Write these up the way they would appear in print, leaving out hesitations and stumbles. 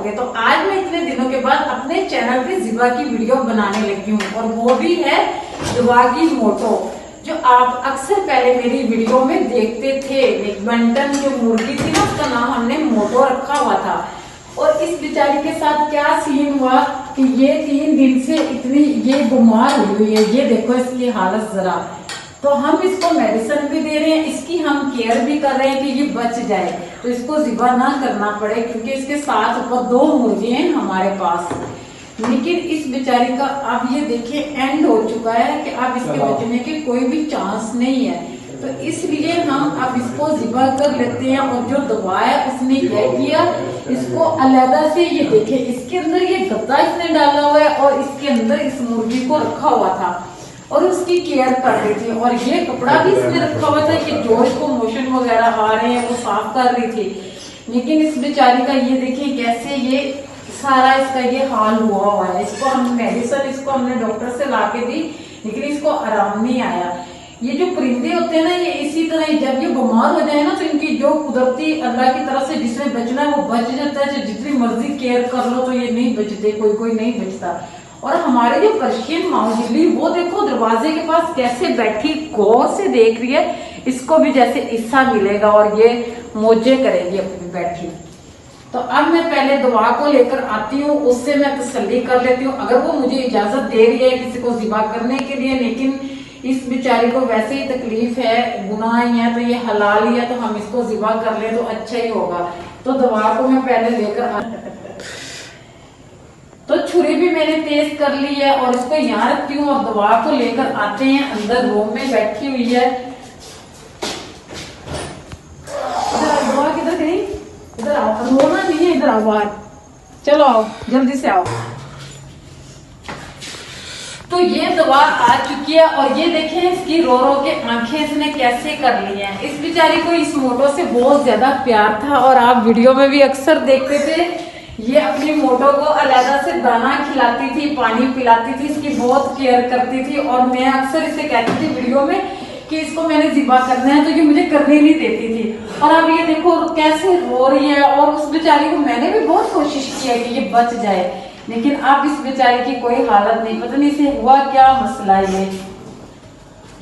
होंगे। तो आज मैं इतने दिनों के बाद अपने चैनल पे ज़िबा की वीडियो बनाने लगी हूँ और वो भी है दिवागी मोटो, जो आप अक्सर पहले मेरी वीडियो में देखते थे। बंटन जो मुर्गी थी ना, उसका नाम हमने मोटो रखा हुआ था। और इस बेचारी के साथ क्या सीन हुआ कि ये 3 दिन से इतनी ये बीमार हुई है। ये देखो इसकी हालत जरा। तो हम इसको मेडिसिन भी दे रहे हैं, इसकी हम केयर भी कर रहे हैं कि ये बच जाए, तो इसको ज़िबा ना करना पड़े, क्योंकि इसके साथ ऊपर 2 मुर्गे हैं हमारे पास। लेकिन इस बेचारी का अब ये देखिए एंड हो चुका है कि अब इसके बचने के कोई भी चांस नहीं है। तो इसलिए हम अब इसको ज़िबा कर लेते हैं। और जो दवा है उसने क्या किया, इसको अलग से, ये देखे इसके अंदर ये गद्दा इसने डाला हुआ है और इसके अंदर इस मुर्गी को रखा हुआ था और उसकी केयर कर रही थी। और ये कपड़ा भी इसने रखा हुआ था कि जो इसको मोशन वगैरह आ रहे हैं वो साफ कर रही थी। लेकिन इस बेचारी का ये देखिए कैसे ये सारा इसका ये हाल हुआ है। इसको हम मेडिसिन इसको हमने डॉक्टर से ला के दी, लेकिन इसको आराम नहीं आया। ये जो परिंदे होते हैं ना, ये इसी तरह जब ये बीमार हो जाए ना, तो इनकी जो कुदरती अल्लाह की तरफ से जिसमें बचना है वो बच जाता है। जितनी मर्जी केयर कर लो तो ये नहीं बचते, कोई कोई नहीं बचता। और हमारे जो पर्शियन माऊ बिल्ली, वो देखो दरवाजे के पास कैसे बैठी गौर से देख रही है। इसको भी जैसे हिस्सा मिलेगा और ये मौजे करेगी अपनी बैठी। तो अब मैं पहले दवा को लेकर आती हूँ, उससे मैं तसल्ली कर लेती हूँ अगर वो मुझे इजाजत दे रही है किसी को ज़िबा करने के लिए। लेकिन इस बेचारी को वैसे ही तकलीफ है, गुनाह ही है, तो ये हलाल ही है, तो हम इसको ज़िबा कर ले तो अच्छा ही होगा। तो दवा को मैं पहले लेकर तो छुरी भी मैंने तेज कर ली है और इसको यहाँ रखती हूँ और दवा को लेकर आते हैं। अंदर रूम में बैठी हुई है। दवा किधर गई? इधर आओ, रोना नहीं है, इधर आओ बाहर, चलो आओ जल्दी से आओ। तो ये दवा आ चुकी है और ये देखें इसकी रो रो के आंखें इसने कैसे कर ली हैं। इस बेचारी को इस मोटो से बहुत ज्यादा प्यार था और आप वीडियो में भी अक्सर देखते थे। ये अपनी मोटो को अलग से दाना खिलाती थी, पानी पिलाती थी, इसकी बहुत केयर करती थी। और मैं अक्सर इसे कहती थी वीडियो में कि इसको मैंने ज़िबा करना है, तो ये मुझे करने नहीं देती थी। और अब ये देखो कैसे रो रही है। और उस बेचारी को मैंने भी बहुत कोशिश की है कि ये बच जाए, लेकिन अब इस बेचारी की कोई हालत नहीं, पता नहीं इसे हुआ क्या मसला है।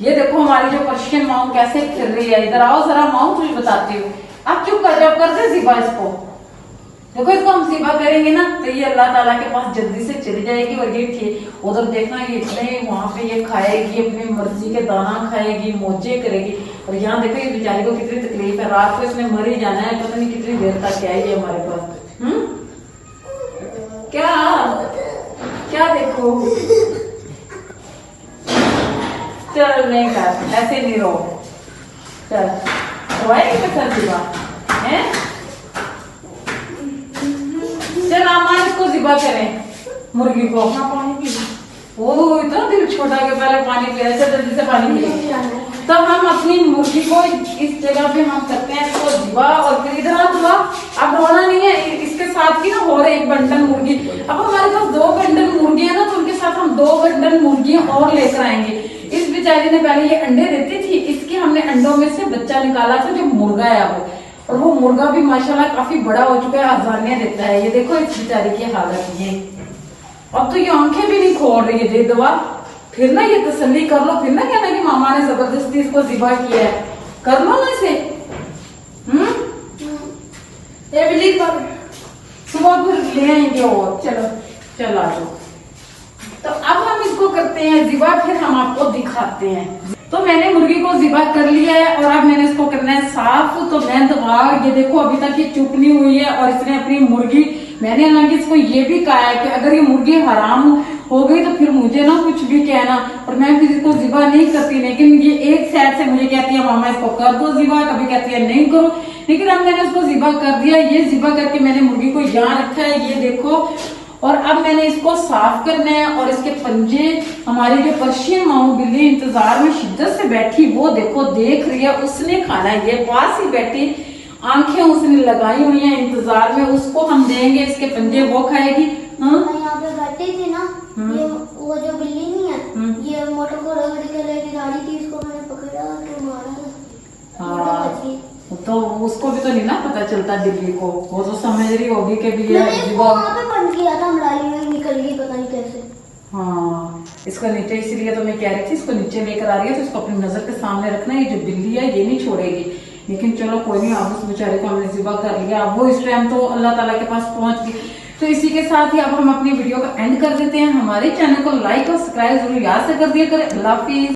ये देखो हमारी जो पर्शियन माऊ कैसे फिर रही है। इधर आओ जरा माऊ, तुझे बताती हूँ। अब चुप कर जाओ, कर दे ज़िबा इसको। देखो इसको हम ज़िबा करेंगे ना तो ये अल्लाह ताला के पास जल्दी से चली जाएगी। और ये थी उधर देखना, ये इतने वहां पे ये खाएगी, अपनी मर्जी के दाना खाएगी, मौजे करेगी। और यहाँ देखो ये बेचारी को कितनी तकलीफ है, रात को इसने मर ही जाना है, पता नहीं कितनी देर तक आएगी हमारे पास। क्या क्या देखो, चल नहीं कर, ऐसे नहीं रो, चल रोएगी तो कर ज़िबा है। चल आमा इसको ज़िबा करें मुर्गी को। ओह इतना दिल छोटा के पहले पानी पिया, जल्दी से पानी पिया। तो हम अपनी मुर्गी को इस जगह पे हम करते हैं इसको ज़िबा। और फिर इधर हुआ, अब रोना नहीं है। इसके साथ की ना और एक बंडल मुर्गी, अब हमारे पास 2 बंडल मुर्गी है ना, तो उनके साथ हम 2 बंडल मुर्गी और लेकर आएंगे। इस बेचारी ने पहले ये अंडे देती थी, इसके हमने अंडों में से बच्चा निकाला था जो मुर्गा है अब। और वो मुर्गा भी माशाल्लाह काफी बड़ा हो चुका है, आजानियां देता है। ये देखो इस बेचारी की हालत ये। अब तो ये आंखें भी नहीं खोल रही है। दे दवा, फिर ना ये तसल्ली कर लो, फिर ना कहना कि मामा ने जबरदस्ती इसको ज़िबा किया है। कर लो ना इसे। ये बिल्ली पर सुबह फिर ले आएंगे और चलो चल आ जाओ। तो अब हम इसको करते हैं ज़िबा, फिर हम आपको दिखाते हैं। तो मैंने मुर्गी को ज़िबा कर लिया है और अब मैंने इसको करना है साफ। तो मैं दवा, ये देखो अभी तक ये चुप नहीं हुई है। और इसने अपनी मुर्गी, मैंने हालांकि इसको ये भी कहा है कि अगर ये मुर्गी हराम हो गई तो फिर मुझे ना कुछ भी कहना, और मैं फिर इसको ज़िबा नहीं करती। लेकिन ये एक साइड से मुझे कहती है मामा इसको कर दो ज़िबा, कभी कहती है नहीं करो। लेकिन अब मैंने इसको ज़िबा कर दिया। ये ज़िबा करके मैंने मुर्गी को यहाँ रखा है, ये देखो। और अब मैंने इसको साफ करना है। और इसके पंजे, हमारी जो पर्शियन माऊ बिल्ली इंतजार में शिद्दत से बैठी, वो देखो देख रही है, उसने खाना है। ये पास ही बैठी, आंखें उसने लगाई हुई है इंतजार में, उसको हम देंगे इसके पंजे, वो खाएगी। यहाँ पे बैठी थी ना, ये वो जो बिल्ली नहीं है, ये मोटर को रगड़ के लेके गाड़ी थी, इसको मैंने पकड़ा तो मारा। हाँ तो उसको भी तो नहीं ना पता चलता बिल्ली को, वो तो समझ रही होगी कि भी ये मैंने इसको जिबा। वहाँ पे बंद किया था, अमराई में निकल गई पता नहीं कैसे। हाँ, इसको नीचे, इसीलिए तो मैं कह रही थी इसको नीचे लेकर आ रही है, तो इसको अपनी नजर के सामने रखना। ये जो बिल्ली है ये नहीं छोड़ेगी। लेकिन चलो कोई नहीं, अब उस बेचारे को हमने जिबा कर लिया, अब वो इस टाइम तो अल्लाह ताला के पास पहुंच गई। तो इसी के साथ ही अब हम अपनी वीडियो का एंड कर देते हैं। हमारे चैनल को लाइक और सब्सक्राइब जरूर याद से कर दिया करें। अल्लाह हाफिज।